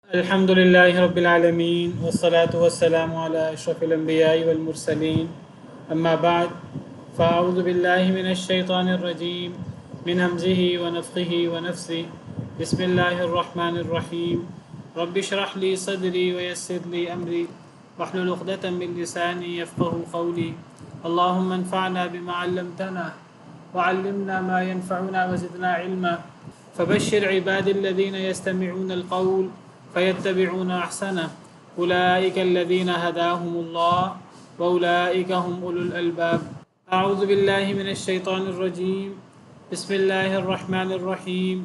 الحمد لله رب العالمين والصلاة والسلام على أشرف الأنبياء والمرسلين أما بعد فأعوذ بالله من الشيطان الرجيم من همزه ونفخه ونفثه بسم الله الرحمن الرحيم رب اشرح لي صدري ويسر لي أمري واحلل عقدة من لساني يفقهوا قولي اللهم انفعنا بما علمتنا وعلمنا ما ينفعنا وزدنا علما فبشر عباد الذين يستمعون القول فيتبعون أحسنه أولئك الذين هداهم الله وأولئك هم أولو الألباب أعوذ بالله من الشيطان الرجيم بسم الله الرحمن الرحيم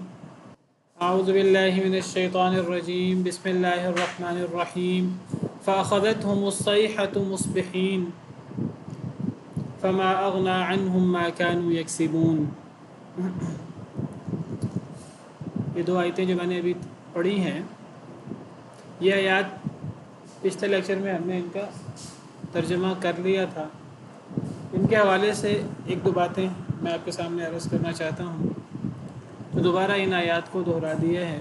أعوذ بالله من الشيطان الرجيم بسم الله الرحمن الرحيم فأخذتهم الصيحة مصبحين فما أغنى عنهم ما كانوا يكسبون. یہ دو آیتیں جو میں نے ابھی پڑھی ہیں، یہ آیات پچھلے لیکچر میں ہم نے ان کا ترجمہ کر لیا تھا. ان کے حوالے سے ایک دو باتیں میں آپ کے سامنے عرض کرنا چاہتا ہوں، تو دوبارہ ان آیات کو دہرا دیا ہے.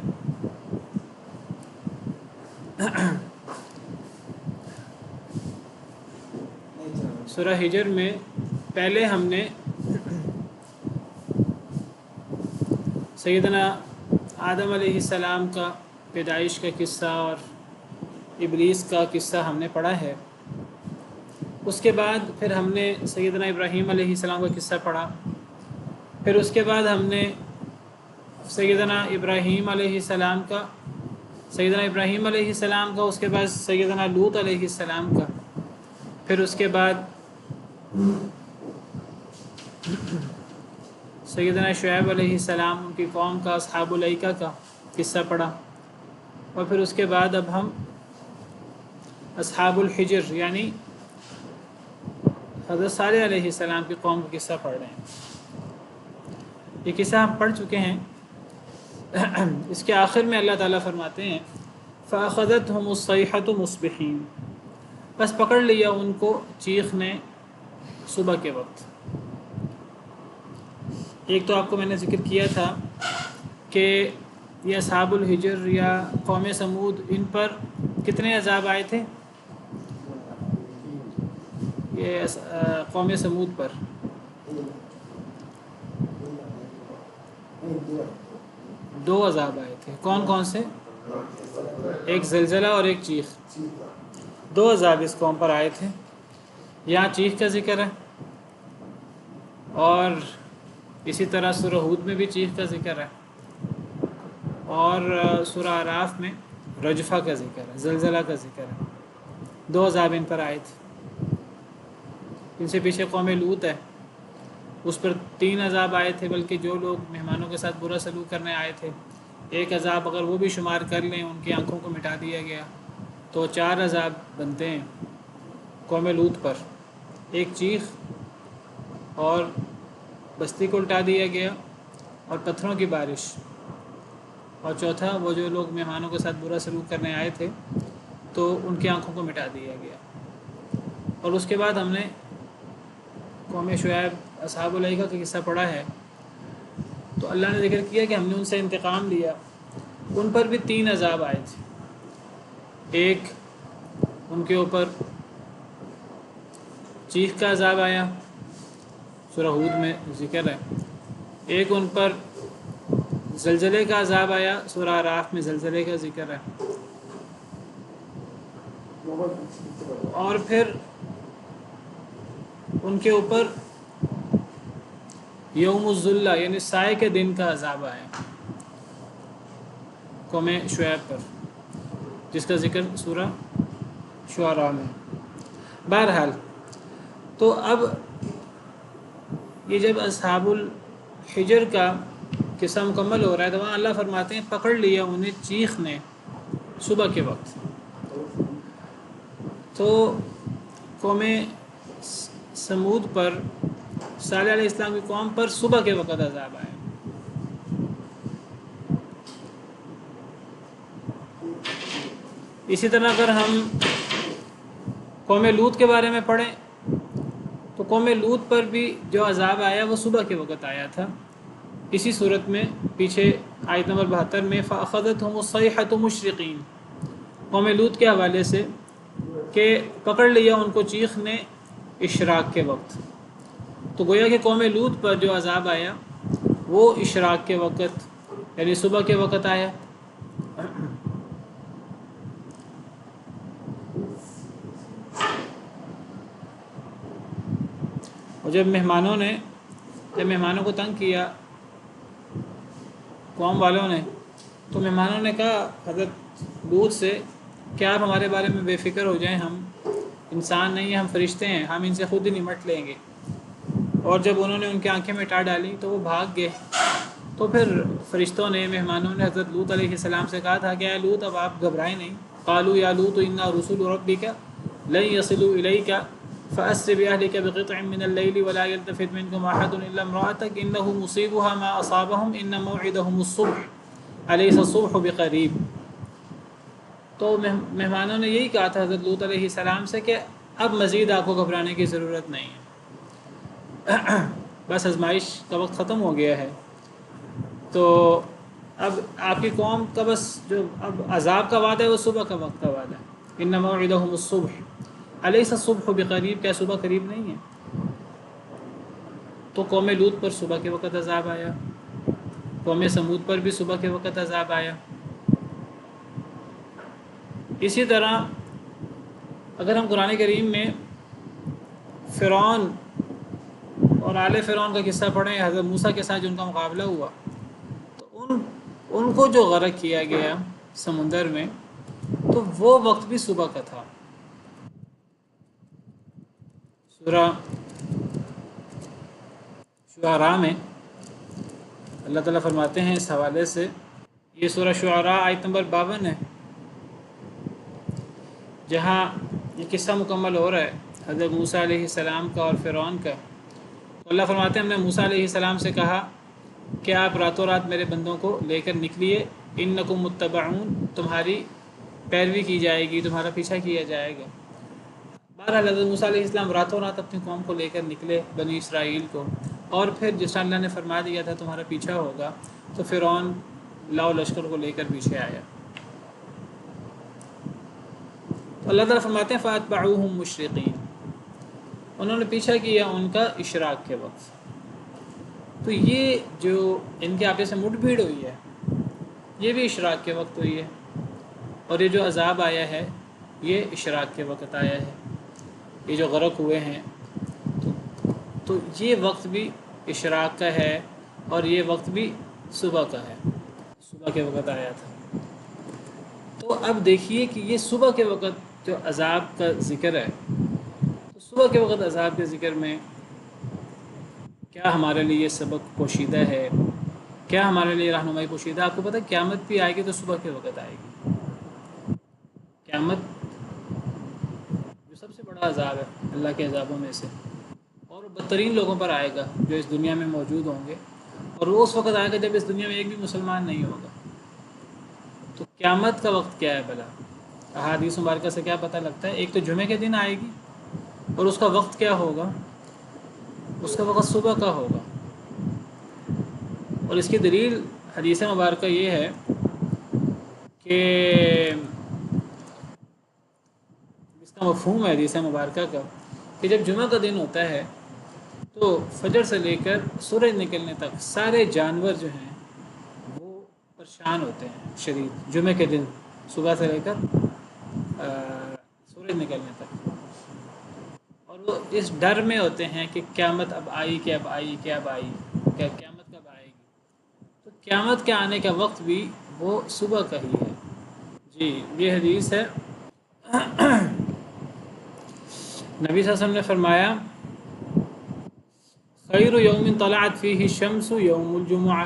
سورہ ہجر میں پہلے ہم نے سیدنا آدم علیہ السلام کا پیدائش کا قصہ اور ابلیس کا قصہ ہم نے پڑھا ہے. اس کے بعد پھر ہم نے سیدنا ابراہیم علیہ السلام کا قصہ پڑھا. پھر اس کے بعد ہم نے سیدنا ابراہیم علیہ السلام کا اس کے بعد سیدنا لوط علیہ السلام کا، پھر اس کے بعد سیدنا شعیب علیہ السلام، ان کی قوم کا، اصحاب الایکہ کا قصہ پڑھا. اور پھر اس کے بعد اب ہم اصحاب الحجر یعنی حضرت صالح علیہ السلام کی قوم کا قصہ پڑھ رہے ہیں. یہ قصہ ہم پڑھ چکے ہیں. اس کے آخر میں اللہ تعالیٰ فرماتے ہیں فَأَخَذَتْهُمُ الصَّيْحَةُ مُصْبِحِينَ، بس پکڑ لیا ان کو چیخ نے صبح کے وقت. ایک تو آپ کو میں نے ذکر کیا تھا کہ یہ اصحاب الحجر یا قوم سمود، ان پر کتنے عذاب آئے تھے؟ یہ قوم سمود پر 2 عذاب آئے تھے. کون کون سے؟ ایک زلزلہ اور ایک چیخ. 2 عذاب اس قوم پر آئے تھے. یہاں چیخ کا ذکر ہے، اور اسی طرح سورہ ہود میں بھی چیخ کا ذکر ہے، اور سورہ اعراف میں رجفہ کا ذکر ہے، زلزلہ کا ذکر ہے. 2 عذاب ان پر آئے تھے. ان سے پیچھے قوم لوط ہے، اس پر 3 عذاب آئے تھے، بلکہ جو لوگ مہمانوں کے ساتھ برا سلوک کرنے آئے تھے، ایک عذاب اگر وہ بھی شمار کر لیں، ان کی آنکھوں کو مٹا دیا گیا، تو 4 عذاب بنتے ہیں قوم لوط پر. ایک چیخ، اور بستی کو الٹا دیا گیا، اور پتھروں کی بارش، اور چوتھا وہ جو لوگ مہمانوں کے ساتھ برا سلوک کرنے آئے تھے تو ان کی آنکھوں کو مٹا دیا گیا. اور اس کے بعد ہم نے قوم شعیب، اصحاب الایکہ کا قصہ پڑھا ہے. تو اللہ نے ذکر کیا کہ ہم نے ان سے انتقام لیا. ان پر بھی 3 عذاب آئے تھے. ایک ان کے اوپر چیخ کا عذاب آیا، سورہ ہود میں ذکر ہے. ایک ان پر زلزلے کا عذاب آیا، سورہ اعراف میں زلزلے کا ذکر ہے. اور پھر ان کے اوپر یوم الذلہ یعنی سائے کے دن کا عذاب آیا قوم شعیب پر، جس کا ذکر سورہ شعراء میں. بہرحال تو اب یہ جب اصحاب الحجر کا قصہ مکمل ہو رہا ہے تو وہاں اللہ فرماتے ہیں پکڑ لیا انہیں چیخ نے صبح کے وقت. تو قوم سمود پر، صالح علیہ السلام کی قوم پر صبح کے وقت عذاب آیا. اسی طرح اگر ہم قوم لوط کے بارے میں پڑھیں تو قوم لوط پر بھی جو عذاب آیا وہ صبح کے وقت آیا تھا. اسی صورت میں پیچھے آیت نمبر 72 میں فَأَخَذَتْهُمُ الصَّيْحَةُ مُشْرِقِينَ، قوم لوط کے حوالے سے کہ پکڑ لیا ان کو چیخ نے اشراق کے وقت. تو گویا کہ قوم لوط پر جو عذاب آیا وہ اشراق کے وقت یعنی صبح کے وقت آیا. اور جب مہمانوں کو تنگ کیا قوم والوں نے تو مہمانوں نے کہا حضرت لوط سے کہ آپ ہمارے بارے میں بے فکر ہو جائیں، ہم انسان نہیں ہیں، ہم فرشتے ہیں، ہم ان سے خود ہی نمٹ لیں گے. اور جب انہوں نے ان کی آنکھیں مٹا ڈالی تو وہ بھاگ گئے. تو پھر فرشتوں نے مہمانوں نے حضرت لوط علیہ السلام سے کہا تھا کہ اے لوط اب آپ گھبرائیں نہیں. قالوا یا لوط انا رسول ربک لن يصلوا الیک فأسر بأهلك بقطع من الليل ولا يلتفت منكم أحد إلا امرأتك إنه مصيبها ما أصابهم إن موعدهم الصبح أليس الصبح بقريب. تو مہمانوں نے یہی کہا تھا حضرت لوط علیہ السلام سے کہ اب مزید آپ کو گھبرانے کی ضرورت نہیں ہے، بس آزمائش کا وقت ختم ہو گیا ہے. تو اب آپ کی قوم کا بس جو اب عذاب کا وعدہ ہے وہ صبح کا وقت کا وعدہ ہے. ان موعدهم الصبح الیس الصبح بقریب، کیا صبح قریب نہیں ہے؟ تو قوم لوط پر صبح کے وقت عذاب آیا، قوم سمود پر بھی صبح کے وقت عذاب آیا. اسی طرح اگر ہم قرآن کریم میں فرعون اور آل فرعون کا قصہ پڑھیں، حضرت موسیٰ کے ساتھ جو ان کا مقابلہ ہوا تو ان کو جو غرق کیا گیا سمندر میں تو وہ وقت بھی صبح کا تھا. سورہ شعراء میں اللہ تعالیٰ فرماتے ہیں اس حوالے سے، یہ سورہ شعراء آیت نمبر 52 ہے جہاں یہ قصہ مکمل ہو رہا ہے حضرت موسیٰ علیہ السلام کا اور فرعون کا. تو اللہ فرماتے ہیں ہم نے موسیٰ علیہ السلام سے کہا کہ آپ راتوں رات میرے بندوں کو لے کر نکلیے، انکم متبعون، تمہاری پیروی کی جائے گی، تمہارا پیچھا کیا جائے گا. بہرحال حضرت موسیٰ علیہ السلام راتوں رات اپنی قوم کو لے کر نکلے، بنی اسرائیل کو، اور پھر جس طرح اللہ نے فرما دیا تھا تمہارا پیچھا ہوگا تو فرعون لاؤ لشکر کو لے کر پیچھے آیا. تو اللہ تعالیٰ فرماتے ہیں فَأَتْبَعُوهُمْ مُشْرِقِينَ، انہوں نے پیچھا کیا ان کا اشراق کے وقت. تو یہ جو ان کے آپس سے مٹ بھیڑ ہوئی ہے یہ بھی اشراق کے وقت ہوئی ہے، اور یہ جو عذاب آیا ہے یہ اشراق کے وقت آیا ہے. یہ جو غرق ہوئے ہیں تو یہ وقت بھی اشراق کا ہے اور یہ وقت بھی صبح کا ہے، صبح کے وقت آیا تھا. تو اب دیکھیے کہ یہ صبح کے وقت جو عذاب کا ذکر ہے تو صبح کے وقت عذاب کے ذکر میں کیا ہمارے لیے یہ سبق پوشیدہ ہے، کیا ہمارے لیے رہنمائی پوشیدہ ہے؟ آپ کو پتہ ہے قیامت بھی آئے گی تو صبح کے وقت آئے گی. قیامت جو سب سے بڑا عذاب ہے اللہ کے عذابوں میں سے، اور بدترین لوگوں پر آئے گا جو اس دنیا میں موجود ہوں گے، اور وہ اس وقت آئے گا جب اس دنیا میں ایک بھی مسلمان نہیں ہوگا. تو قیامت کا وقت کیا ہے بھلا؟ احادیث مبارکہ سے کیا پتہ لگتا ہے؟ ایک تو جمعے کے دن آئے گی، اور اس کا وقت کیا ہوگا؟ اس کا وقت صبح کا ہوگا. اور اس کی دلیل حدیث مبارکہ یہ ہے کہ اس کا مفہوم ہے حدیث مبارکہ کا کہ جب جمعہ کا دن ہوتا ہے تو فجر سے لے کر سورج نکلنے تک سارے جانور جو ہیں وہ پریشان ہوتے ہیں شدید. جمعے کے دن صبح سے لے کر سورج نکلنے تک، اور وہ اس ڈر میں ہوتے ہیں کہ قیامت اب آئی کہ اب آئی کہ اب آئی، کیا قیامت کب آئے گی؟ تو قیامت کے آنے کا وقت بھی وہ صبح کا ہی ہے. جی یہ حدیث ہے. نبی صلی اللہ علیہ وسلم نے فرمایا خیر یوم طلعت فیہ الشمس یوم الجمعہ،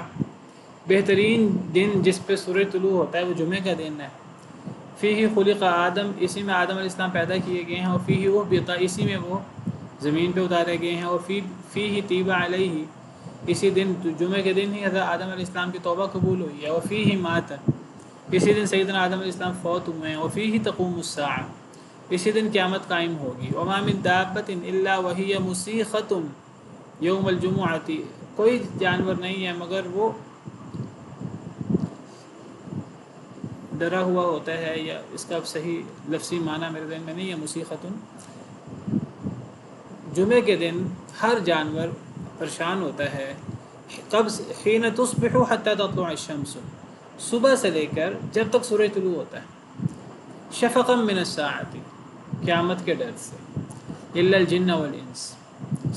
بہترین دن جس پہ سورج طلوع ہوتا ہے وہ جمعے کا دن ہے. فیہ خلق آدم، اسی میں آدم علیہ السلام پیدا کیے گئے ہیں، اور فیہ وہ بتا، اسی میں وہ زمین پہ اتارے گئے ہیں، اور فیہ تیب علیہ، اسی دن جمعے کے دن ہی حضرت آدم علیہ السلام کی توبہ قبول ہوئی ہے. اور فیہ مات، اسی دن سیدنا آدم علیہ السلام فوت ہوئے ہیں. اور فیہ تقوم الساعہ، اسی دن قیامت قائم ہوگی. وما من دابۃ الا وہی مسیخۃ یوم الجمعۃ، کوئی جانور نہیں ہے مگر وہ ڈرا ہوا ہوتا ہے، یا اس کا اب صحیح لفظی معنی میرے ذہن میں نہیں ہے، مسیختن، جمعے کے دن ہر جانور پریشان ہوتا ہے، کب حین تصبح حتی تطلع الشمس، صبح سے لے کر جب تک سورج طلوع ہوتا ہے، شفقا من الساعۃ، قیامت کے ڈر سے، الا الجن والانس،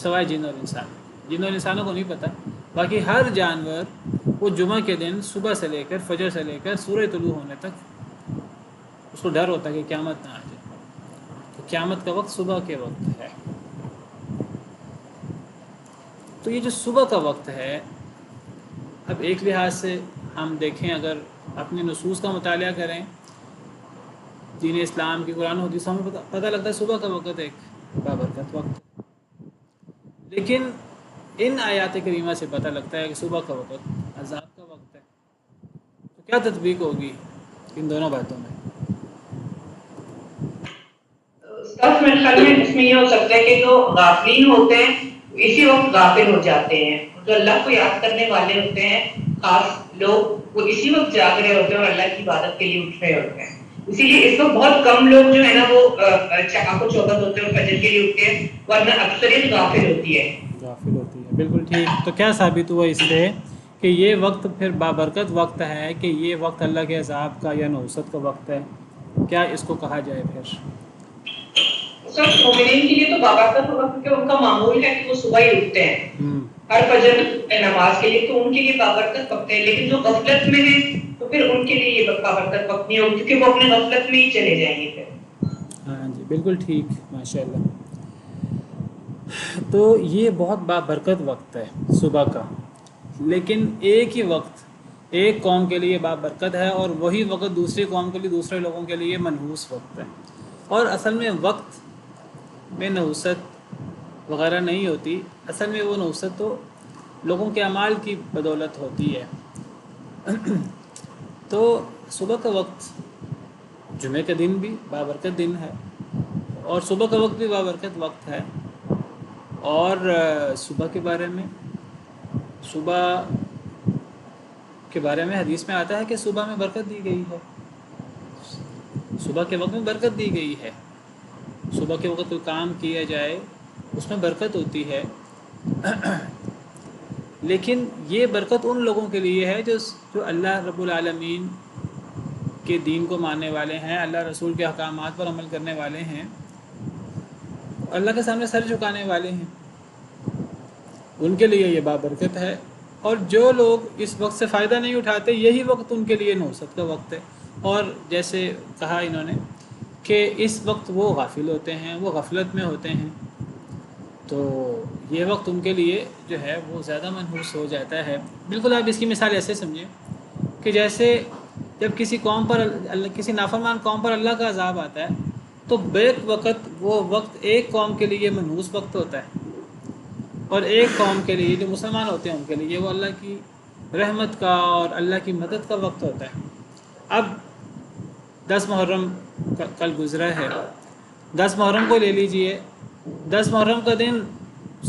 سوائے جن اور انسان، جن اور انسانوں کو نہیں پتہ، باقی ہر جانور وہ جمعہ کے دن صبح سے لے کر فجر سے لے کر سورج طلوع ہونے تک اس کو ڈر ہوتا ہے کہ قیامت نہ آ جائے. تو قیامت کا وقت صبح کے وقت ہے. تو یہ جو صبح کا وقت ہے، اب ایک لحاظ سے ہم دیکھیں، اگر اپنی نصوص کا مطالعہ کریں، دین اسلام کی قرآن و حدیث، ہمیں پتہ لگتا ہے صبح کا وقت ایک بابرکت وقت ہے. لیکن ان آیات کریمہ سے پتہ لگتا ہے کہ صبح کا وقت عذاب کا وقت ہے. تو کیا تطبیق ہوگی ان دونوں باتوں میں؟ میرے خیال میں اس میں یہ ہو سکتا ہے کہ جو غافلین ہوتے ہیں اسی وقت غافل ہو جاتے ہیں، جو اللہ کو یاد کرنے والے ہوتے ہیں خاص لوگ، وہ اسی وقت جاگ رہے ہوتے ہیں اور اللہ کی عبادت کے لیے اٹھ رہے ہوتے ہیں. اسی لیے اس وقت بہت کم لوگ جو ہے نا وہ آنکھوں چوبند ہوتے ہیں اور فجر کے لیے اٹھتے ہیں، ورنہ اکثریت غافل ہوتی ہے. غافل ہوتی ہے، بالکل ٹھیک. تو کیا ثابت ہوا اس سے کہ یہ وقت پھر بابرکت وقت ہے، کہ یہ وقت اللہ کے عذاب کا یا نحوست کا وقت ہے؟ کیا اس کو کہا جائے پھر؟ سر مومنین کے لیے تو بابرکت ہوگا کیونکہ ان کا معمول ہے کہ وہ صبح ہی اٹھتے ہیں ہر فجر نماز کے لیے، تو ان کے لیے بابرکت وقت ہے. لیکن جو غفلت میں ہیں تو پھر ان کے لیے یہ بابرکت وقت نہیں ہوگی، کیونکہ وہ اپنے غفلت میں ہی چلے جائیں گے پھر. ہاں جی، بالکل ٹھیک، ماشاء اللہ. تو یہ بہت بابرکت وقت ہے صبح کا، لیکن ایک ہی وقت ایک قوم کے لیے بابرکت ہے، اور وہی وقت دوسری قوم کے لیے، دوسرے لوگوں کے لیے منحوس وقت ہے. اور اصل میں وقت میں نحوست وغیرہ نہیں ہوتی، اصل میں وہ نحوست تو لوگوں کے اعمال کی بدولت ہوتی ہے. تو صبح کا وقت جمعہ کا دن بھی بابرکت دن ہے، اور صبح کا وقت بھی بابرکت وقت ہے. اور صبح کے بارے میں، صبح کے بارے میں حدیث میں آتا ہے کہ صبح میں برکت دی گئی ہے، صبح کے وقت میں برکت دی گئی ہے. صبح کے وقت کوئی کام کیا جائے اس میں برکت ہوتی ہے. لیکن یہ برکت ان لوگوں کے لیے ہے جو اللہ رب العالمین کے دین کو ماننے والے ہیں، اللہ رسول کے احکامات پر عمل کرنے والے ہیں، اللہ کے سامنے سر جھکانے والے ہیں، ان کے لیے یہ بابرکت ہے. اور جو لوگ اس وقت سے فائدہ نہیں اٹھاتے، یہی وقت ان کے لیے نحوست کا وقت ہے. اور جیسے کہا انہوں نے کہ اس وقت وہ غافل ہوتے ہیں، وہ غفلت میں ہوتے ہیں، تو یہ وقت ان کے لیے جو ہے وہ زیادہ منحوس ہو جاتا ہے. بالکل آپ اس کی مثال ایسے سمجھیں کہ جیسے جب کسی قوم پر کسی نافرمان قوم پر اللہ کا عذاب آتا ہے، تو بیک وقت وہ وقت ایک قوم کے لیے منحوس وقت ہوتا ہے، اور ایک قوم کے لیے جو مسلمان ہوتے ہیں ان کے لیے وہ اللہ کی رحمت کا اور اللہ کی مدد کا وقت ہوتا ہے. اب 10 محرم کل گزرا ہے، 10 محرم کو لے لیجئے. 10 محرم کا دن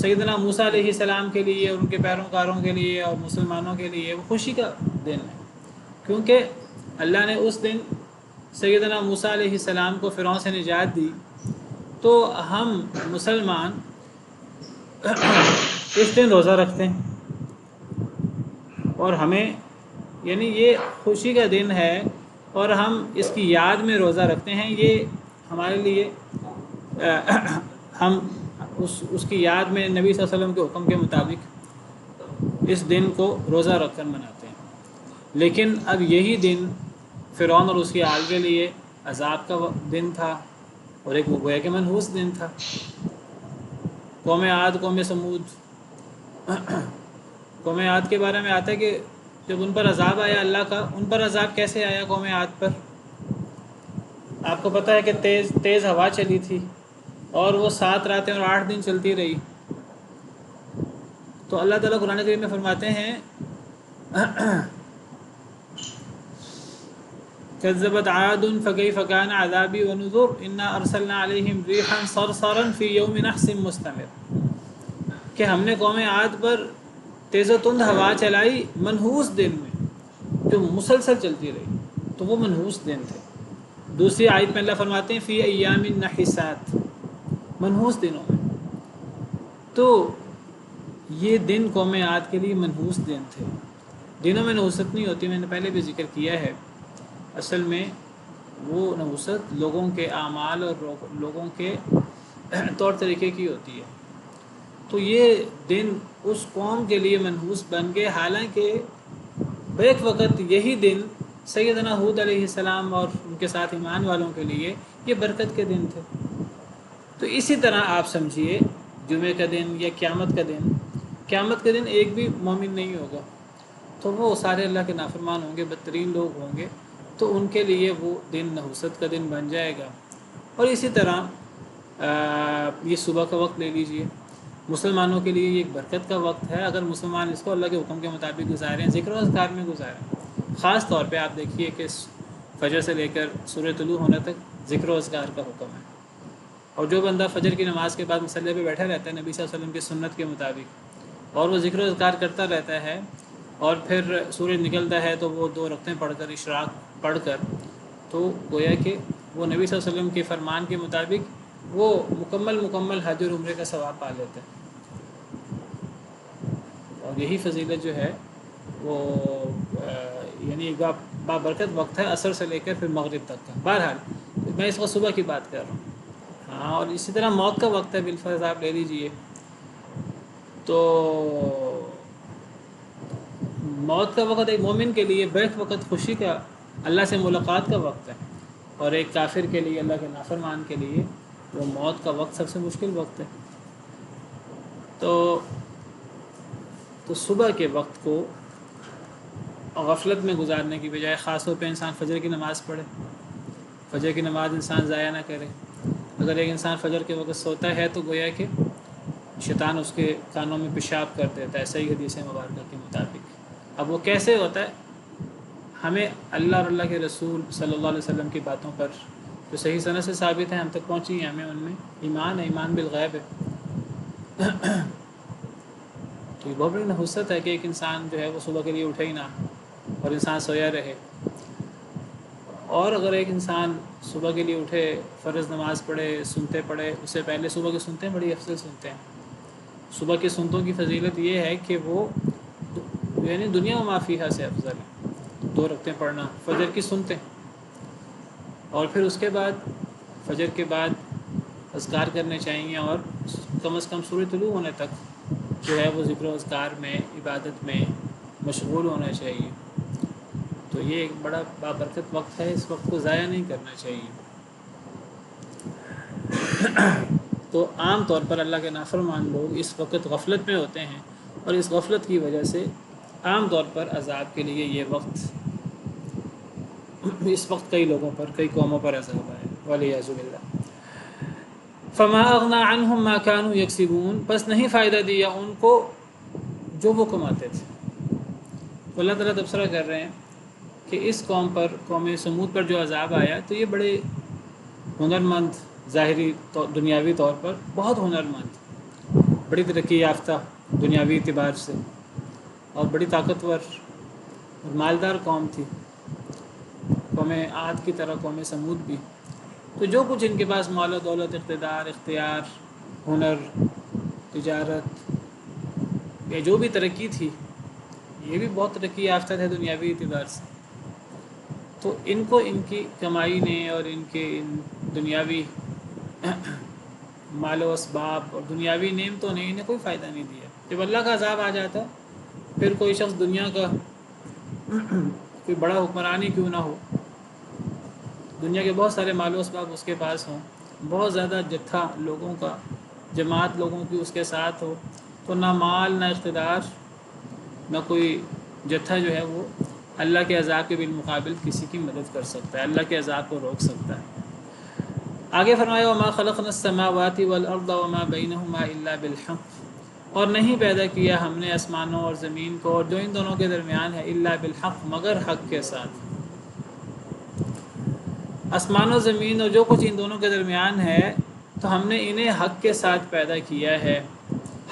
سیدنا موسیٰ علیہ السلام کے لیے، ان کے پیروکاروں کے لیے اور مسلمانوں کے لیے وہ خوشی کا دن ہے، کیونکہ اللہ نے اس دن سیدنا موسیٰ علیہ السلام کو فرعون سے نجات دی. تو ہم مسلمان اس دن روزہ رکھتے ہیں، اور ہمیں یعنی یہ خوشی کا دن ہے، اور ہم اس کی یاد میں روزہ رکھتے ہیں. یہ ہمارے لیے ہم اس کی یاد میں نبی صلی اللہ علیہ وسلم کے حکم کے مطابق اس دن کو روزہ رکھ کر مناتے ہیں. لیکن اب یہی دن فرعون اور اس کی آل کے لیے عذاب کا دن تھا، اور ایک وہ گویا کہ منحوس دن تھا. قوم عاد، قوم سمود، قوم عاد کے بارے میں آتا ہے کہ جب ان پر عذاب آیا اللہ کا، ان پر عذاب کیسے آیا قوم عاد پر؟ آپ کو پتہ ہے کہ تیز ہوا چلی تھی، اور وہ 7 راتیں اور 8 دن چلتی رہی. تو اللہ تعالیٰ قرآن کریم میں فرماتے ہیں كذبت عاد فكيف كان عذابي ونذر انا ارسلنا عليهم ريحا صرصرا في يوم نحس مستمر، کہ ہم نے قوم عاد پر تیز و تند ہوا چلائی منحوس دن میں جو مسلسل چلتی رہی. تو وہ منحوس دن تھے۔ دوسری آیت میں اللہ فرماتے ہیں فی ایام نحسات، منحوس دنوں میں۔ تو یہ دن قوم عاد کے لیے منحوس دن تھے۔ دنوں میں نحوست نہیں ہوتی، میں نے پہلے بھی ذکر کیا ہے، اصل میں وہ نحوست لوگوں کے اعمال اور لوگوں کے طور طریقے کی ہوتی ہے۔ تو یہ دن اس قوم کے لیے منحوس بن گئے، حالانکہ بیک وقت یہی دن سیدنا ہود علیہ السلام اور ان کے ساتھ ایمان والوں کے لیے یہ برکت کے دن تھے۔ تو اسی طرح آپ سمجھیے جمعے کا دن یا قیامت کا دن ایک بھی مومن نہیں ہوگا، تو وہ سارے اللہ کے نافرمان ہوں گے، بدترین لوگ ہوں گے، تو ان کے لیے وہ دن نحوست کا دن بن جائے گا۔ اور اسی طرح یہ صبح کا وقت لے لیجئے، مسلمانوں کے لیے یہ ایک برکت کا وقت ہے، اگر مسلمان اس کو اللہ کے حکم کے مطابق گزاریں، ذکر و اذکار میں گزاریں۔ خاص طور پہ آپ دیکھیے کہ فجر سے لے کر سورج طلوع ہونے تک ذکر و اذکار کا حکم ہے، اور جو بندہ فجر کی نماز کے بعد مصلی پہ بیٹھا رہتا ہے نبی صلی اللہ علیہ وسلم کی سنت کے مطابق، اور وہ ذکر و اذکار کرتا رہتا ہے، اور پھر سورج نکلتا ہے تو وہ 2 رکعتیں پڑھ کر اشراق پڑھ کر، تو گویا کہ وہ نبی صلی اللہ علیہ وسلم کے فرمان کے مطابق وہ مکمل حج اور عمرے کا ثواب پا لیتے ہیں۔ اور یہی فضیلت جو ہے وہ یعنی ایک بابرکت وقت ہے، عصر سے لے کر پھر مغرب تک کا۔ بہرحال میں اس وقت صبح کی بات کر رہا ہوں۔ ہاں، اور اسی طرح موت کا وقت ہے، بالفرض آپ لے لیجئے تو موت کا وقت ایک مومن کے لیے بیک وقت خوشی کا، اللہ سے ملاقات کا وقت ہے، اور ایک کافر کے لیے، اللہ کے نافرمان کے لیے وہ موت کا وقت سب سے مشکل وقت ہے۔ تو صبح کے وقت کو غفلت میں گزارنے کی بجائے خاص طور پہ انسان فجر کی نماز پڑھے، فجر کی نماز انسان ضائع نہ کرے۔ اگر ایک انسان فجر کے وقت سوتا ہے تو گویا کہ شیطان اس کے کانوں میں پیشاب کر دیتا ہے، صحیح حدیث مبارکہ کے مطابق۔ اب وہ کیسے ہوتا ہے؟ ہمیں اللہ اور اللہ کے رسول صلی اللہ علیہ وسلم کی باتوں پر جو صحیح سند سے ثابت ہیں، ہم تک پہنچی ہیں، ہمیں ان میں ایمان ہے، ایمان بالغیب ہے۔ تو یہ بہت بڑی نحوست ہے کہ ایک انسان جو ہے وہ صبح کے لیے اٹھے ہی نہ، اور انسان سویا رہے۔ اور اگر ایک انسان صبح کے لیے اٹھے، فرض نماز پڑھے، سنتے پڑھے، اس سے پہلے صبح کی سنتے ہیں بڑی افضل سنتے ہیں۔ صبح کی سنتوں کی فضیلت یہ ہے کہ وہ یعنی دنیا و ما فیہا سے افضل ہے۔ 2 رکعتیں پڑھنا، فجر کی سنتے، اور پھر اس کے بعد فجر کے بعد اذکار کرنے چاہیے، اور کم از کم سورج طلوع ہونے تک جو ہے وہ ذکر و اذکار میں، عبادت میں مشغول ہونا چاہیے۔ تو یہ ایک بڑا بابرکت وقت ہے، اس وقت کو ضائع نہیں کرنا چاہیے۔ تو عام طور پر اللہ کے نافرمان لوگ اس وقت غفلت میں ہوتے ہیں، اور اس غفلت کی وجہ سے عام طور پر عذاب کے لیے یہ وقت، اس وقت کئی لوگوں پر، کئی قوموں پر عذاب آئے، والعیاذ باللہ۔ فما اغنى عنهم ما كانوا يكسبون، بس نہیں فائدہ دیا ان کو جو وہ کماتے تھے۔ تو اللہ تعالیٰ تبصرہ کر رہے ہیں کہ اس قوم پر، قوم سمود پر جو عذاب آیا، تو یہ بڑے ہنرمند، ظاہری دنیاوی طور پر بہت ہنرمند، بڑی ترقی یافتہ دنیاوی اعتبار سے، اور بڑی طاقتور اور مالدار قوم تھی، قوم عاد کی طرح قوم سمود بھی۔ تو جو کچھ ان کے پاس مال و دولت، اقتدار، اختیار، ہنر، تجارت، یا جو بھی ترقی تھی، یہ بھی بہت ترقی یافتہ تھے دنیاوی اعتبار سے۔ تو ان کو ان کی کمائی نے اور ان کے ان دنیاوی مال و اسباب اور دنیاوی نعمتوں نے انہیں کوئی فائدہ نہیں دیا۔ جب اللہ کا عذاب آ جاتا، پھر کوئی شخص دنیا کا کوئی بڑا حکمرانی کیوں نہ ہو، دنیا کے بہت سارے مال و اسباب اس کے پاس ہوں، بہت زیادہ جتھا لوگوں کا، جماعت لوگوں کی اس کے ساتھ ہو، تو نہ مال، نہ اقتدار، نہ کوئی جتھا جو ہے وہ اللہ کے عذاب کے بالمقابل کسی کی مدد کر سکتا ہے، اللہ کے عذاب کو روک سکتا ہے۔ آگے فرمایا وما خلقنا السماوات والارض وما بینہما الا بالحق، اور نہیں پیدا کیا ہم نے آسمانوں اور زمین کو اور جو ان دونوں کے درمیان ہے، الا بالحق، مگر حق کے ساتھ۔ آسمان و زمین اور جو کچھ ان دونوں کے درمیان ہے، تو ہم نے انہیں حق کے ساتھ پیدا کیا ہے۔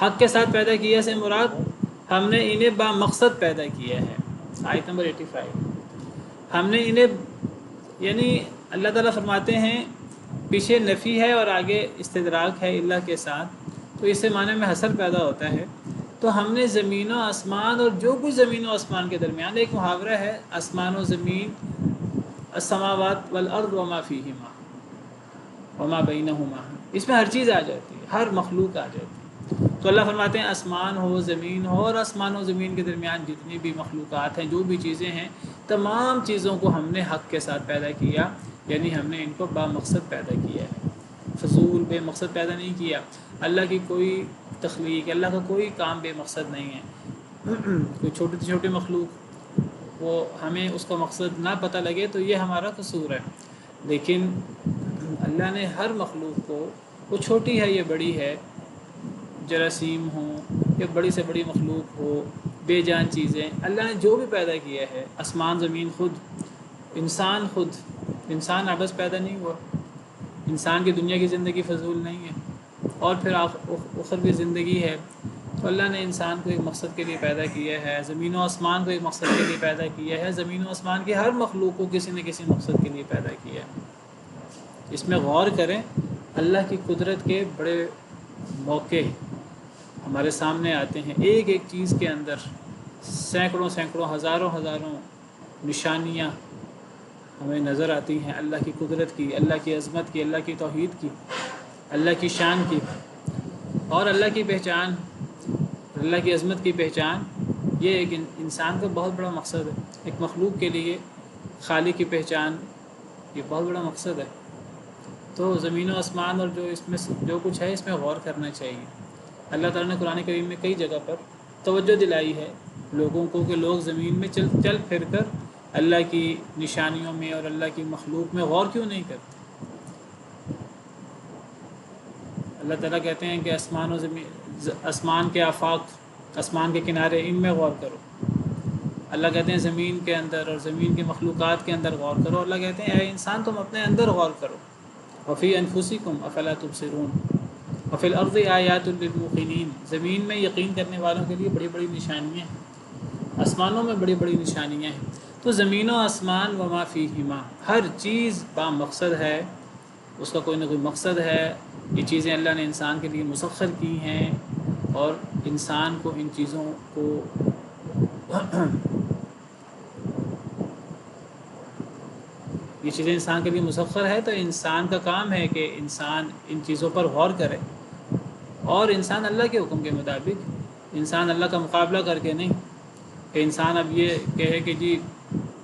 حق کے ساتھ پیدا کیا سے مراد ہم نے انہیں با مقصد پیدا کیا ہے۔ آیت نمبر 85، ہم نے انہیں یعنی اللہ تعالیٰ فرماتے ہیں پیچھے نفی ہے اور آگے استدراک ہے اللہ کے ساتھ، تو اس سے معنی میں حسر پیدا ہوتا ہے. تو ہم نے زمین و آسمان اور جو کچھ زمین و آسمان کے درمیان، ایک محاورہ ہے آسمان و زمین، السماوات والارض وما فیہما وما بینہما، اس میں ہر چیز آ جاتی ہے، ہر مخلوق آ جاتی ہے. تو اللہ فرماتے ہیں آسمان ہو زمین ہو اور آسمان و زمین کے درمیان جتنی بھی مخلوقات ہیں، جو بھی چیزیں ہیں، تمام چیزوں کو ہم نے حق کے ساتھ پیدا کیا، یعنی ہم نے ان کو با مقصد پیدا کیا ہے، فضول بے مقصد پیدا نہیں کیا. اللہ کی کوئی تخلیق، اللہ کا کوئی کام بے مقصد نہیں ہے. کوئی چھوٹی سے چھوٹی مخلوق وہ ہمیں اس کا مقصد نہ پتہ لگے تو یہ ہمارا قصور ہے، لیکن اللہ نے ہر مخلوق کو، وہ چھوٹی ہے یہ بڑی ہے، جراثیم ہوں یا بڑی سے بڑی مخلوق ہو، بے جان چیزیں، اللہ نے جو بھی پیدا کیا ہے، آسمان زمین، خود انسان عبث پیدا نہیں ہوا. انسان کی دنیا کی زندگی فضول نہیں ہے، اور پھر اخروی زندگی ہے. تو اللہ نے انسان کو ایک مقصد کے لیے پیدا کیا ہے، زمین و آسمان کو ایک مقصد کے لیے پیدا کیا ہے، زمین و آسمان کی ہر مخلوق کو کسی نہ کسی مقصد کے لیے پیدا کیا ہے. اس میں غور کریں، اللہ کی قدرت کے بڑے موقع ہمارے سامنے آتے ہیں. ایک ایک چیز کے اندر سینکڑوں ہزاروں نشانیاں ہمیں نظر آتی ہیں اللہ کی قدرت کی، اللہ کی عظمت کی، اللہ کی توحید کی، اللہ کی شان کی. اور اللہ کی پہچان، اللہ کی عظمت کی پہچان، یہ ایک انسان کا بہت بڑا مقصد ہے. ایک مخلوق کے لیے خالق کی پہچان یہ بہت بڑا مقصد ہے. تو زمین و آسمان اور جو اس میں جو کچھ ہے، اس میں غور کرنا چاہیے. اللہ تعالیٰ نے قرآن کریم میں کئی جگہ پر توجہ دلائی ہے لوگوں کو کہ لوگ زمین میں چل پھر کر اللہ کی نشانیوں میں اور اللہ کی مخلوق میں غور کیوں نہیں کرتے. اللہ تعالیٰ کہتے ہیں کہ آسمان و زمین، آسمان کے آفاق، آسمان کے کنارے، ان میں غور کرو. اللہ کہتے ہیں زمین کے اندر اور زمین کی مخلوقات کے اندر غور کرو. اللہ کہتے ہیں اے انسان تم اپنے اندر غور کرو. وفی انفسکم افلا تبصرون وفی الارض آیات للموقنین، زمین میں یقین کرنے والوں کے لیے بڑی بڑی نشانیاں ہیں، آسمانوں میں بڑی بڑی نشانیاں ہیں. تو زمین و آسمان وما فیہما، ہر چیز با مقصد ہے، اس کا کوئی نہ کوئی مقصد ہے. یہ چیزیں اللہ نے انسان کے لیے مسخر کی ہیں، اور انسان کو ان چیزوں کو یہ چیزیں انسان کے لیے مسخر ہے. تو انسان کا کام ہے کہ انسان ان چیزوں پر غور کرے، اور انسان اللہ کے حکم کے مطابق، انسان اللہ کا مقابلہ کر کے نہیں کہ انسان اب یہ کہے کہ جی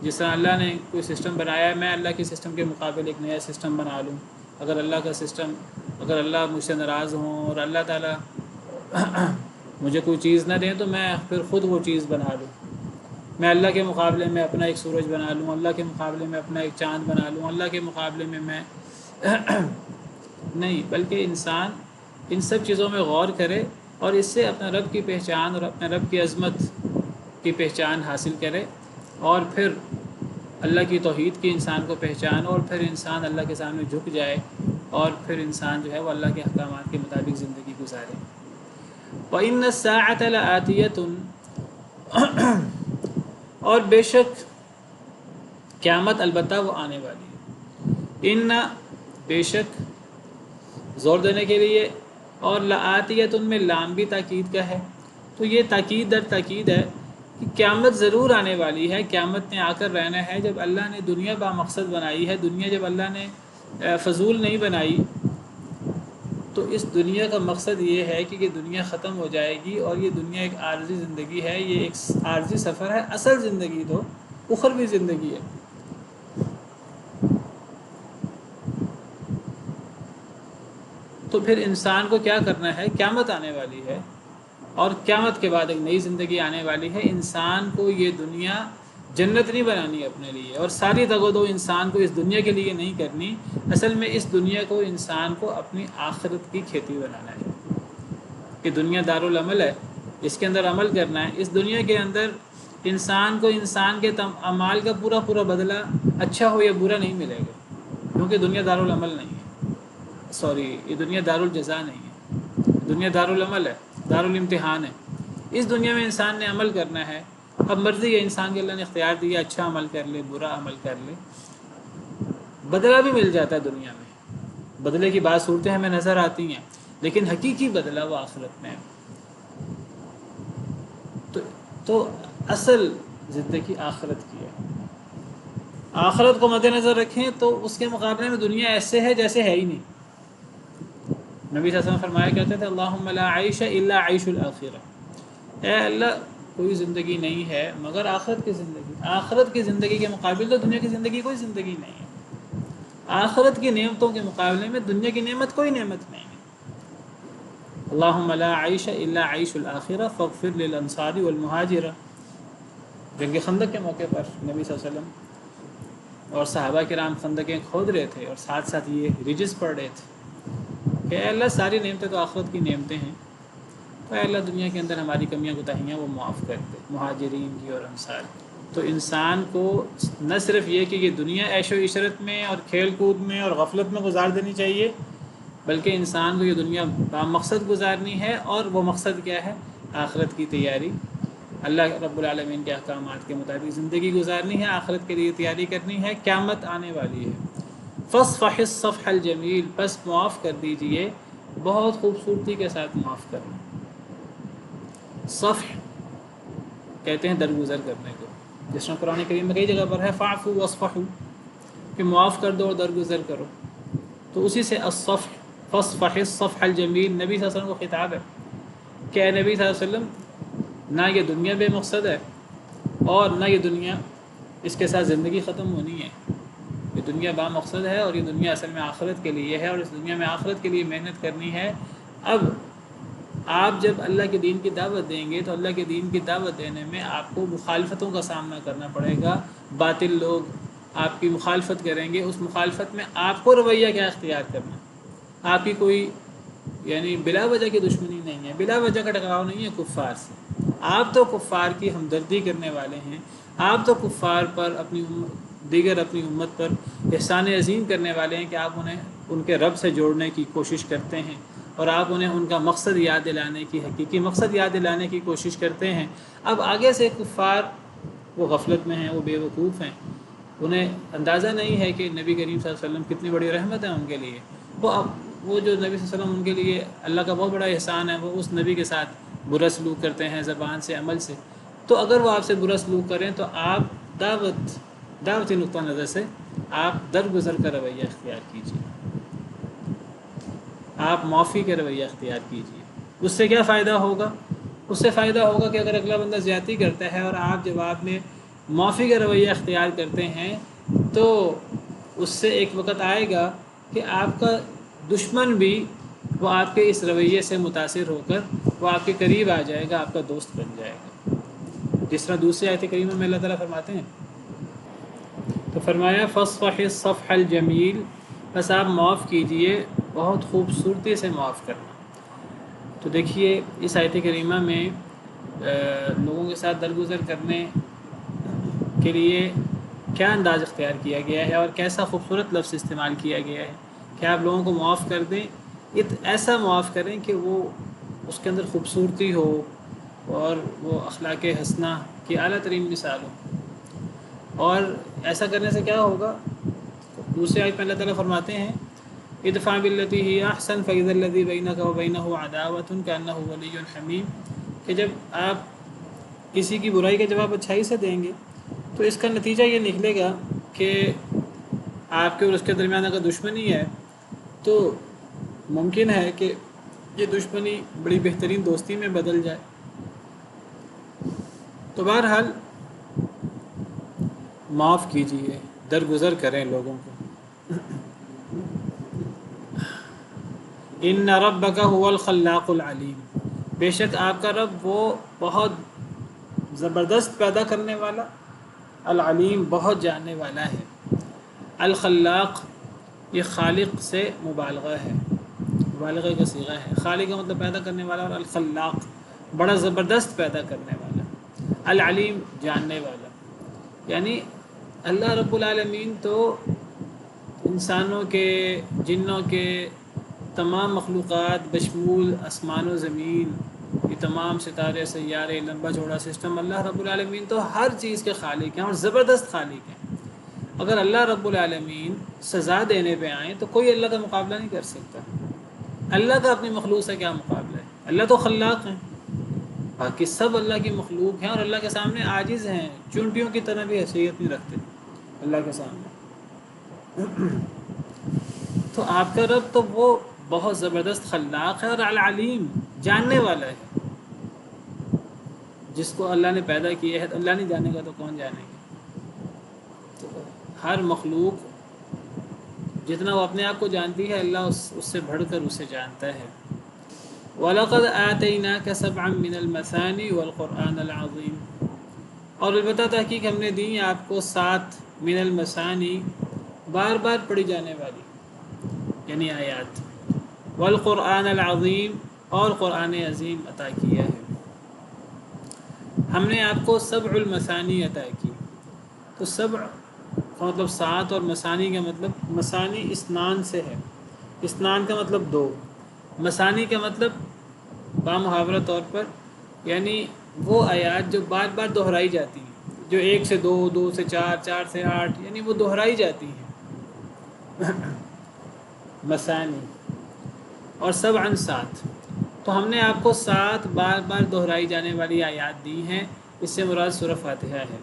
جس طرح اللہ نے کوئی سسٹم بنایا ہے میں اللہ کے سسٹم کے مقابل ایک نیا سسٹم بنا لوں. اگر اللہ کا سسٹم، اگر اللہ مجھ سے ناراض ہوں اور اللہ تعالیٰ مجھے کوئی چیز نہ دیں تو میں پھر خود وہ چیز بنا لوں. میں اللہ کے مقابلے میں اپنا ایک سورج بنا لوں، اللہ کے مقابلے میں اپنا ایک چاند بنا لوں، اللہ کے مقابلے میں نہیں، بلکہ انسان ان سب چیزوں میں غور کرے اور اس سے اپنے رب کی پہچان اور اپنے رب کی عظمت کی پہچان حاصل کرے، اور پھر اللہ کی توحید کی انسان کو پہچان، اور پھر انسان اللہ کے سامنے جھک جائے، اور پھر انسان جو ہے وہ اللہ کے احکامات کے مطابق زندگی گزارے. وَإِنَّ السَّاعَةَ لَآتِيَةٌ، اور بے شک قیامت البتہ وہ آنے والی ہے. ان بے شک زور دینے کے لیے، اور لآتیۃ میں لام بھی تاکید کا ہے. تو یہ تاکید در تاکید ہے کہ قیامت ضرور آنے والی ہے. قیامت نے آ کر رہنا ہے. جب اللہ نے دنیا با مقصد بنائی ہے، دنیا جب اللہ نے فضول نہیں بنائی، تو اس دنیا کا مقصد یہ ہے کہ یہ دنیا ختم ہو جائے گی، اور یہ دنیا ایک عارضی زندگی ہے، یہ ایک عارضی سفر ہے. اصل زندگی تو اخروی زندگی ہے. تو پھر انسان کو کیا کرنا ہے؟ قیامت آنے والی ہے، اور قیامت کے بعد ایک نئی زندگی آنے والی ہے. انسان کو یہ دنیا جنت نہیں بنانی اپنے لیے، اور ساری دگ و دو انسان کو اس دنیا کے لیے نہیں کرنی. اصل میں اس دنیا کو انسان کو اپنی آخرت کی کھیتی بنانا ہے. کہ دنیا دارالعمل ہے، اس کے اندر عمل کرنا ہے. اس دنیا کے اندر انسان کو انسان کے اعمال کا پورا پورا بدلہ اچھا ہو یا برا نہیں ملے گا، کیونکہ دنیا دارالعمل نہیں ہے. یہ دنیا دارالجزا نہیں ہے، دنیا دارالعمل ہے، دارالامتحان ہے. اس دنیا میں انسان نے عمل کرنا ہے. اب مرضی ہے انسان کے، اللہ نے اختیار دیا اچھا عمل کر لے، برا عمل کر لے. بدلہ بھی مل جاتا ہے دنیا میں، بدلے کی بعض صورتیں ہمیں نظر آتی ہیں، لیکن حقیقی بدلہ وہ آخرت میں ہے۔ تو اصل زندگی آخرت کی ہے۔ آخرت کو مد نظر رکھیں تو اس کے مقابلے میں دنیا ایسے ہے جیسے ہے ہی نہیں۔ نبی صلی اللہ علیہ وسلم فرمایا کرتے تھے اللہم لا عیش الا عیش الآخرہ، اے اللہ کوئی زندگی نہیں ہے مگر آخرت کی زندگی، آخرت کی زندگی کے مقابل تو دنیا کی زندگی کوئی زندگی نہیں ہے، آخرت کی نعمتوں کے مقابلے میں دنیا کی نعمت کوئی نعمت نہیں ہے۔ اللہم لا عیش الا عیش الآخرہ فاغفر للانصار والمہاجرہ، جنگ خندق کے موقع پر نبی صلی اللہ علیہ وسلم اور صحابہ کرام خندقیں کھود رہے تھے اور ساتھ ساتھ یہ ریجز پڑھ رہے تھے کہ اے اللہ ساری نعمتیں تو آخرت کی نعمتیں ہیں، تو اے اللہ دنیا کے اندر ہماری کمیاں کوتاہیاں وہ معاف کر دے، مہاجرین کی اور انصار کی۔ تو انسان کو نہ صرف یہ کہ یہ دنیا عیش و عشرت میں اور کھیل کود میں اور غفلت میں گزار دینی چاہیے، بلکہ انسان کو یہ دنیا بامقصد گزارنی ہے، اور وہ مقصد کیا ہے؟ آخرت کی تیاری، اللہ رب العالمین کے احکامات کے مطابق زندگی گزارنی ہے، آخرت کے لیے تیاری کرنی ہے، قیامت آنے والی ہے۔ فاصفح الصفح الجمیل، بس معاف کر دیجئے، بہت خوبصورتی کے ساتھ معاف کرنا۔ صفح کہتے ہیں درگزر کرنے کو، جس طرح قرآن کریم میں کئی جگہ پر ہے فاعفوا واصفحوا، کہ معاف کر دو اور درگزر کرو، تو اسی سے الصفح، فاصفح الصفح الجمیل نبی صلی اللہ علیہ وسلم کو خطاب ہے کہ اے نبی صلی اللہ علیہ وسلم نہ یہ دنیا بے مقصد ہے اور نہ یہ دنیا اس کے ساتھ زندگی ختم ہونی ہے، یہ دنیا با مقصد ہے اور یہ دنیا اصل میں آخرت کے لیے ہے، اور اس دنیا میں آخرت کے لیے محنت کرنی ہے۔ اب آپ جب اللہ کے دین کی دعوت دیں گے تو اللہ کے دین کی دعوت دینے میں آپ کو مخالفتوں کا سامنا کرنا پڑے گا، باطل لوگ آپ کی مخالفت کریں گے، اس مخالفت میں آپ کو رویہ کیا اختیار کرنا، آپ کی کوئی یعنی بلا وجہ کی دشمنی نہیں ہے، بلا وجہ کا ٹکراؤ نہیں ہے کفار سے، آپ تو کفار کی ہمدردی کرنے والے ہیں، آپ تو کفار پر دیگر اپنی امت پر احسان عظیم کرنے والے ہیں کہ آپ انہیں ان کے رب سے جوڑنے کی کوشش کرتے ہیں، اور آپ انہیں ان کا مقصد یاد دلانے کی، حقیقی مقصد یاد دلانے کی کوشش کرتے ہیں۔ اب آگے سے کفار وہ غفلت میں ہیں، وہ بے وقوف ہیں، انہیں اندازہ نہیں ہے کہ نبی کریم صلی اللہ علیہ وسلم کتنی بڑی رحمت ہے ان کے لیے، وہ جو نبی صلی اللہ علیہ وسلم ان کے لیے اللہ کا بہت بڑا احسان ہے، وہ اس نبی کے ساتھ برا سلوک کرتے ہیں زبان سے، عمل سے۔ تو اگر وہ آپ سے برا سلوک کریں تو آپ دعوتی نقطہ نظر سے آپ درگزر کا رویہ اختیار کیجیے، آپ معافی کا رویہ اختیار کیجیے۔ اس سے کیا فائدہ ہوگا؟ اس سے فائدہ ہوگا کہ اگر اگلا بندہ زیادتی کرتا ہے اور آپ جواب میں معافی کا رویہ اختیار کرتے ہیں تو اس سے ایک وقت آئے گا کہ آپ کا دشمن بھی وہ آپ کے اس رویے سے متاثر ہو کر وہ آپ کے قریب آ جائے گا، آپ کا دوست بن جائے گا، جس طرح دوسری آیت کریمہ میں اللہ تعالیٰ فرماتے ہیں۔ تو فرمایا فاصفح الصفح الجمیل، بس آپ معاف کیجئے، بہت خوبصورتی سے معاف کرنا۔ تو دیکھیے اس آیت کریمہ میں لوگوں کے ساتھ درگزر کرنے کے لیے کیا انداز اختیار کیا گیا ہے اور کیسا خوبصورت لفظ استعمال کیا گیا ہے کہ آپ لوگوں کو معاف کر دیں، ایسا معاف کریں کہ وہ اس کے اندر خوبصورتی ہو اور وہ اخلاق حسنہ کی اعلیٰ ترین مثال ہو۔ اور ایسا کرنے سے کیا ہوگا؟ دوسری آیت میں اللہ تعالیٰ فرماتے ہیں ادفع بالتی ہی احسن فاذا الذی بینک وبینہ عداوۃ کانہ ولی حمیم، کہ جب آپ کسی کی برائی کا جواب اچھائی سے دیں گے تو اس کا نتیجہ یہ نکلے گا کہ آپ کے اور اس کے درمیان اگر دشمنی ہے تو ممکن ہے کہ یہ دشمنی بڑی بہترین دوستی میں بدل جائے۔ تو بہرحال معاف کیجیے، درگزر کریں لوگوں کو۔ ان ربک هو الخلاق العلیم، بے شک آپ کا رب وہ بہت زبردست پیدا کرنے والا، العلیم بہت جاننے والا ہے۔ الخلاق یہ خالق سے مبالغہ ہے، مبالغہ کا صیغہ ہے، خالق کا مطلب پیدا کرنے والا، اور الخلاق بڑا زبردست پیدا کرنے والا، العلیم جاننے والا، یعنی اللہ رب العالمین تو انسانوں کے، جنوں کے، تمام مخلوقات بشمول آسمان و زمین، یہ تمام ستارے سیارے، لمبا چوڑا سسٹم، اللہ رب العالمین تو ہر چیز کے خالق ہیں اور زبردست خالق ہیں۔ اگر اللہ رب العالمین سزا دینے پہ آئیں تو کوئی اللہ کا مقابلہ نہیں کر سکتا. اللہ کا اپنی مخلوق سے کیا مقابلہ ہے؟ اللہ تو خلاق ہیں، باقی سب اللہ کی مخلوق ہیں اور اللہ کے سامنے عاجز ہیں، چونٹیوں کی طرح بھی حیثیت نہیں رکھتے اللہ کے سامنے. تو آپ کا رب تو وہ بہت زبردست خلاق ہے اور العلیم، جاننے والا ہے. جس کو اللہ نے پیدا کیا ہے اللہ نہیں جانے گا تو کون جانے گا؟ تو ہر مخلوق جتنا وہ اپنے آپ کو جانتی ہے اللہ اس سے بڑھ کر اسے جانتا ہے. وَلَقَدْ آتَيْنَاكَ سَبْعًا مِّنَ الْمَثَانِي وَالْقُرْآنَ الْعَظِيمِ، اور البتہ تحقیق ہم نے دی آپ کو 7 من المثانی بار بار پڑھی جانے والی یعنی آیات، والقرآن العظیم اور قرآن عظیم عطا کیا ہے. ہم نے آپ کو 7 المثانی عطا کی. تو 7 کا مطلب 7 اور مثانی کا مطلب مثانی اسنان سے ہے. اسنان کا مطلب 2، مثانی کا مطلب بامحاورہ طور پر یعنی وہ آیات جو بار بار دہرائی جاتی ہیں، جو 1 سے 2، 2 سے 4، 4 سے 8 یعنی وہ دہرائی جاتی ہیں. مثانی اور 7 تو ہم نے آپ کو 7 بار بار دہرائی جانے والی آیات دی ہیں. اس سے مراد سورہ فاتحہ ہے.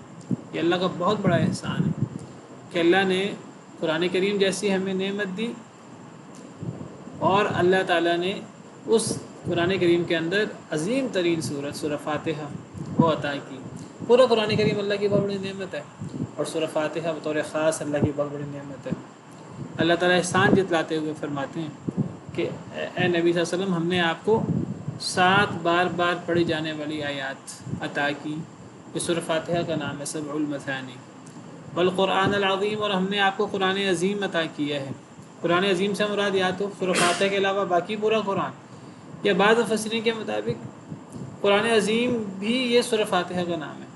یہ اللہ کا بہت بڑا احسان ہے کہ اللہ نے قرآن کریم جیسی ہمیں نعمت دی اور اللہ تعالیٰ نے اس قرآن کریم کے اندر عظیم ترین سورت سورہ فاتحہ وہ عطا کی. پورا قرآن کریم اللہ کی بہت بڑی نعمت ہے اور سورہ فاتحہ بطور خاص اللہ کی بہت بڑی نعمت ہے. اللہ تعالیٰ احسان جتلاتے ہوئے فرماتے ہیں کہ اے نبی صلی اللہ علیہ وسلم ہم نے آپ کو 7 بار بار پڑھی جانے والی آیات عطا کی. یہ سورہ فاتحہ کا نام ہے 7 المثانی. والقرآن العظیم، اور ہم نے آپ کو قرآن عظیم عطا کیا ہے. قرآن عظیم سے مراد یا تو سورہ فاتحہ کے علاوہ باقی پورا قرآن، یا بعض مفسرین کے مطابق قرآن عظیم بھی یہ سورہ فاتحہ کا نام ہے.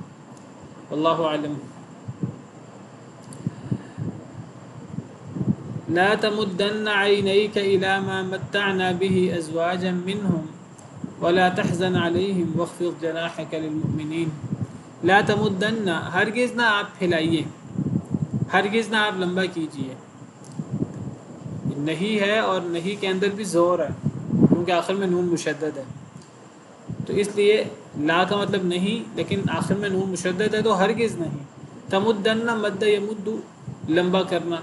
واللہ اعلم. لا تمدن عینیک الی ما متعنا به ازواجا منهم ولا تحزن علیہم واخفض جناحک للمؤمنین. لا تمدن، ہرگز نہ آپ پھیلائیے، ہرگز نہ آپ لمبا کیجیے. نہیں ہے اور نہیں کے اندر بھی زور ہے کیونکہ آخر میں نون مشدد ہے، تو اس لیے لا کا مطلب نہیں لیکن آخر میں نون مشدد ہے تو ہرگز نہیں. تمدن مد یمد لمبا کرنا،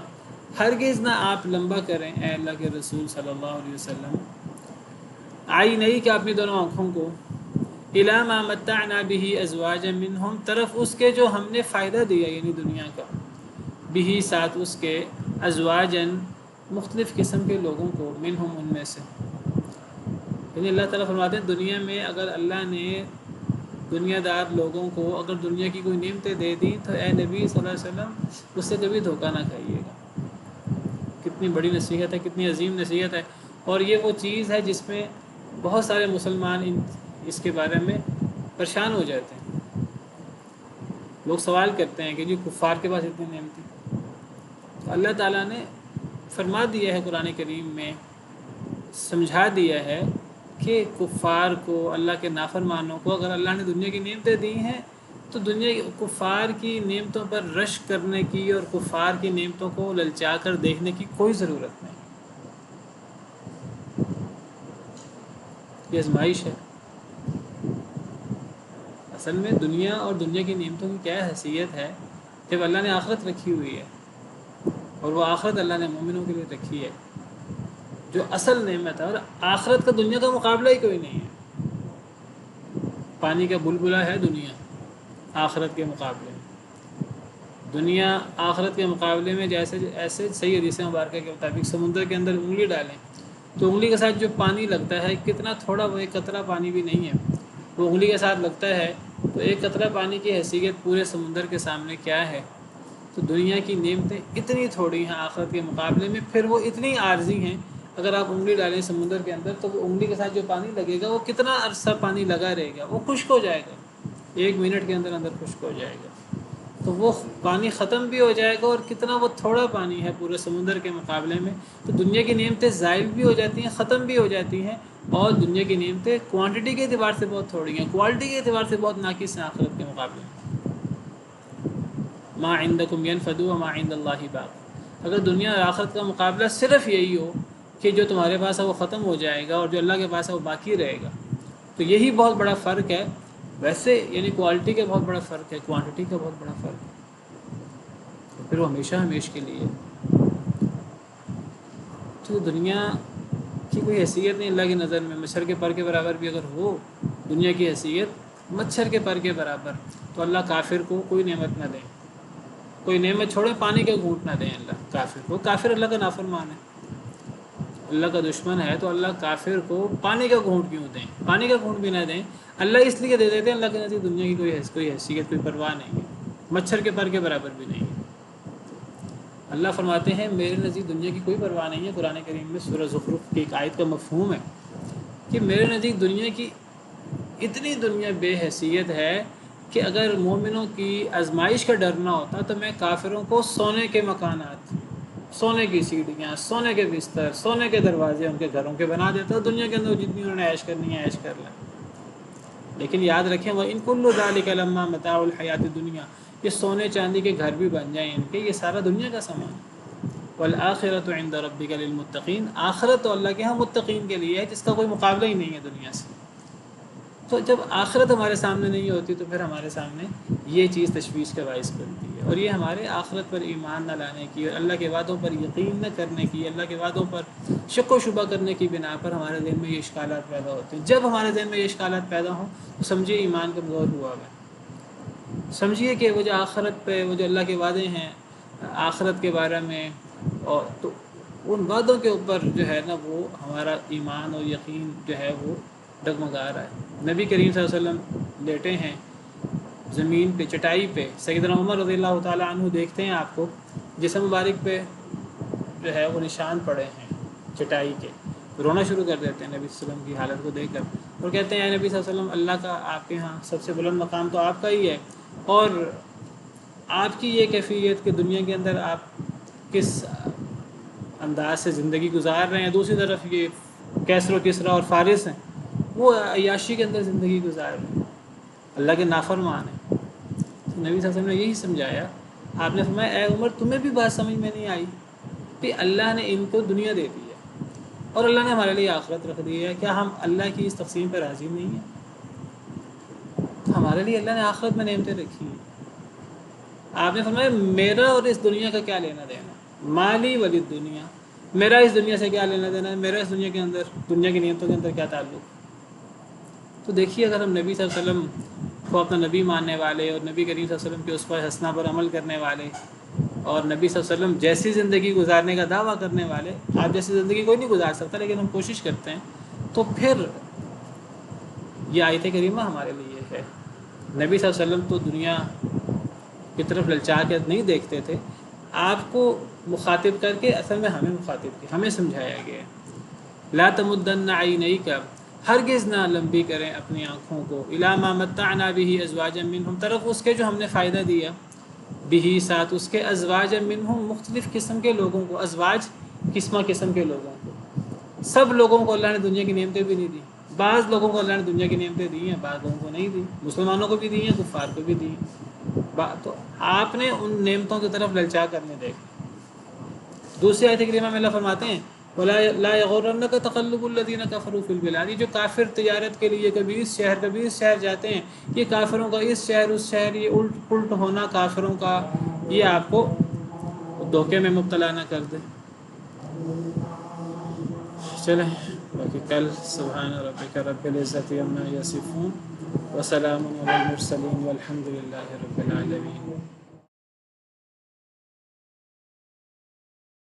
ہرگز نہ آپ لمبا کریں اے اللہ کے رسول صلی اللہ علیہ وسلم. آئی نہیں کہ اپنی دونوں آنکھوں کو الی ما متعنا به ازواجا منہم، طرف اس کے جو ہم نے فائدہ دیا یعنی دنیا کا، بھی ساتھ اس کے، ازواجن مختلف قسم کے لوگوں کو، منہم ان میں سے. یعنی اللہ تعالیٰ فرماتے ہیں دنیا میں اگر اللہ نے دنیا دار لوگوں کو اگر دنیا کی کوئی نعمتیں دے دیں تو اے نبی صلی اللہ علیہ وسلم اس سے کبھی دھوکہ نہ کھائیے گا. کتنی بڑی نصیحت ہے، کتنی عظیم نصیحت ہے. اور یہ وہ چیز ہے جس میں بہت سارے مسلمان اس کے بارے میں پریشان ہو جاتے ہیں. لوگ سوال کرتے ہیں کہ جی کفار کے پاس اتنی نعمتیں، تو اللہ تعالیٰ نے فرما دیا ہے قرآن کریم میں، سمجھا دیا ہے کہ کفار کو، اللہ کے نافرمانوں کو اگر اللہ نے دنیا کی نعمتیں دی ہیں تو دنیا کفار کی نعمتوں پر رشک کرنے کی اور کفار کی نعمتوں کو للچا کر دیکھنے کی کوئی ضرورت نہیں. یہ آزمائش ہے. اصل میں دنیا اور دنیا کی نعمتوں کی کیا حیثیت ہے جب اللہ نے آخرت رکھی ہوئی ہے، اور وہ آخرت اللہ نے مومنوں کے لیے رکھی ہے جو اصل نعمت ہے. اور آخرت کا دنیا کا مقابلہ ہی کوئی نہیں ہے. پانی کا بلبلہ ہے دنیا آخرت کے مقابلے میں. دنیا آخرت کے مقابلے میں جیسے ایسے صحیح حدیث مبارکہ کے مطابق سمندر کے اندر انگلی ڈالیں تو انگلی کے ساتھ جو پانی لگتا ہے کتنا تھوڑا، وہ ایک قطرہ پانی بھی نہیں ہے، وہ انگلی کے ساتھ لگتا ہے تو ایک قطرہ پانی کی حیثیت پورے سمندر کے سامنے کیا ہے. تو دنیا کی نعمتیں اتنی تھوڑی ہیں آخرت کے مقابلے میں، پھر وہ اتنی عارضی ہیں. اگر آپ انگلی ڈالیں سمندر کے اندر تو وہ انگلی کے ساتھ جو پانی لگے گا وہ کتنا عرصہ پانی لگا رہے گا، وہ خشک ہو جائے گا، 1 منٹ کے اندر اندر خشک ہو جائے گا. تو وہ پانی ختم بھی ہو جائے گا، اور کتنا وہ تھوڑا پانی ہے پورے سمندر کے مقابلے میں. تو دنیا کی نعمتیں زائل بھی ہو جاتی ہیں، ختم بھی ہو جاتی ہیں، اور دنیا کی نعمتیں کوانٹٹی کے اعتبار سے بہت تھوڑی ہیں، کوالٹی کے اعتبار سے بہت ناقص ہیں آخرت کے مقابلے میں. ما عندکم ینفد وما عند اللہ باق۔ اگر دنیا اور آخرت کا مقابلہ صرف یہی ہو کہ جو تمہارے پاس ہے وہ ختم ہو جائے گا اور جو اللہ کے پاس ہے وہ باقی رہے گا، تو یہی بہت بڑا فرق ہے۔ ویسے یعنی کوالٹی کا بہت بڑا فرق ہے، کوانٹٹی کا بہت بڑا فرق ہے، تو پھر وہ ہمیشہ ہمیش کے لیے۔ تو دنیا کی کوئی حیثیت نہیں اللہ کی نظر میں، مچھر کے پر کے برابر بھی اگر ہو دنیا کی حیثیت مچھر کے پر کے برابر، تو اللہ کافر کو کوئی نعمت نہ دیں، کوئی نعمت چھوڑے پانی کا گھونٹ نہ دیں اللہ کافر کو۔ کافر اللہ کا نافرمان ہے، اللہ کا دشمن ہے، تو اللہ کافر کو پانی کا گھونٹ کیوں دیں؟ پانی کا گھونٹ بھی نہ دیں، اللہ اس لیے دے دیتے ہیں اللہ کے نزدیک دنیا کی کوئی حیثیت کوئی پرواہ نہیں ہے، مچھر کے پر کے برابر بھی نہیں ہے۔ اللہ فرماتے ہیں میرے نزدیک دنیا کی کوئی پرواہ نہیں ہے۔ قرآن کریم میں سورہ زخرف کی ایک آیت کا مفہوم ہے کہ میرے نزدیک دنیا کی اتنی دنیا بے حیثیت ہے کہ اگر مومنوں کی آزمائش کا ڈر نہ ہوتا تو میں کافروں کو سونے کے مکانات، سونے کی سیڑھیاں، سونے کے بستر، سونے کے دروازے ان کے گھروں کے بنا دیتا، دنیا کے اندر جتنی انہوں نے عیش کرنی ہے عیش کر لیں۔ لیکن یاد رکھیں وَإِن كُلُّ ذَلِكَ لَمَّا مَتَاعُ الْحَيَاةِ الدُّنْيَا، یہ سونے چاندی کے گھر بھی بن جائیں ان کے، یہ سارا دنیا کا سامان ہے۔ وَالْآخِرَةُ عِندَ رَبِّكَ لِلْمُتَّقِينَ، آخرت تو اللہ کے ہاں متقین کے لیے ہے جس کا کوئی مقابلہ ہی نہیں ہے دنیا سے۔ تو جب آخرت ہمارے سامنے نہیں ہوتی تو پھر ہمارے سامنے یہ چیز تشویش کا باعث بنتی ہے، اور یہ ہمارے آخرت پر ایمان نہ لانے کی اور اللہ کے وعدوں پر یقین نہ کرنے کی، اللہ کے وعدوں پر شک و شبہ کرنے کی بنا پر ہمارے ذہن میں یہ اشکالات پیدا ہوتے ہیں۔ جب ہمارے ذہن میں یہ اشکالات پیدا ہوں تو سمجھیے ایمان کمزور ہوا ہے، سمجھیے کہ وہ جو آخرت پہ وہ جو اللہ کے وعدے ہیں آخرت کے بارے میں، اور تو ان وعدوں کے اوپر جو ہے نا وہ ہمارا ایمان اور یقین جو ہے وہ ڈگمگا رہا ہے۔ نبی کریم صلی اللہ علیہ وسلم لیٹے ہیں زمین پہ چٹائی پہ، سیدنا عمر رضی اللہ تعالیٰ عنہ دیکھتے ہیں آپ کو جسم مبارک پہ جو ہے وہ نشان پڑے ہیں چٹائی کے، رونا شروع کر دیتے ہیں نبی صلی اللہ علیہ وسلم کی حالت کو دیکھ کر، اور کہتے ہیں اے نبی صلی اللہ علیہ وسلم اللہ کا آپ کے ہاں سب سے بلند مقام تو آپ کا ہی ہے، اور آپ کی یہ کیفیت کہ دنیا کے اندر آپ کس انداز سے زندگی گزار رہے ہیں، دوسری طرف یہ کیسر و کسرا اور فارس ہیں وہ عیاشی کے اندر زندگی گزار رہے ہیں، اللہ کے نافرمان ہیں۔ تو نبی صلی اللہ علیہ وسلم نے یہی سمجھایا، آپ نے فرمایا اے عمر تمہیں بھی بات سمجھ میں نہیں آئی کہ اللہ نے ان کو دنیا دے دی ہے اور اللہ نے ہمارے لیے آخرت رکھ دی ہے، کیا ہم اللہ کی اس تقسیم پر راضی نہیں ہیں؟ تو ہمارے لیے اللہ نے آخرت میں نعمتیں رکھی ہیں۔ آپ نے فرمایا میرا اور اس دنیا کا کیا لینا دینا، مالی ولی دنیا، میرا اس دنیا سے کیا لینا دینا ہے، میرا اس دنیا کے اندر دنیا کی نعمتوں کے اندر کیا تعلق۔ تو دیکھیے اگر ہم نبی صلی اللہ علیہ وسلم کو اپنا نبی ماننے والے اور نبی کریم صلی اللہ علیہ وسلم کے اسوہ حسنہ پر عمل کرنے والے اور نبی صلی اللہ علیہ وسلم جیسی زندگی گزارنے کا دعویٰ کرنے والے، آپ جیسی زندگی کوئی نہیں گزار سکتا لیکن ہم کوشش کرتے ہیں، تو پھر یہ آیت کریمہ ہمارے لیے ہے۔ نبی صلی اللہ علیہ وسلم تو دنیا کی طرف للچا کے نہیں دیکھتے تھے، آپ کو مخاطب کر کے اصل میں ہمیں مخاطب کیا، ہمیں سمجھایا گیا ہے لا تمدن عینیک، ہرگز نہ لمبی کریں اپنی آنکھوں کو، الی ما متعنا به ازواجا منہم، طرف اس کے جو ہم نے فائدہ دیا، بھی ساتھ اس کے، ازواج منہم مختلف قسم کے لوگوں کو، ازواج قسم قسم کے لوگوں کو، سب لوگوں کو اللہ نے دنیا کی نعمتیں بھی نہیں دی، بعض لوگوں کو اللہ نے دنیا کی نعمتیں دی ہیں، بعض لوگوں کو نہیں دی، مسلمانوں کو بھی دی ہیں کفار کو بھی دی ہیں، تو آپ نے ان نعمتوں کی طرف للچا کرنے دیکھا۔ دوسری آیت کریمہ میں اللہ فرماتے ہیں لا یغرنک تقلب الذین کفروا فی البلاد، جو کافر تجارت کے لیے کبھی اس شہر جاتے ہیں، یہ کافروں کا اس شہر اس شہر یہ الٹ پلٹ ہونا کافروں کا یہ آپ کو دھوکے میں مبتلا نہ کر دے۔ چلیں باقی کل سبحان ربک رب العزت عما یصفون وسلام علی المرسلین والحمد للہ رب العالمین۔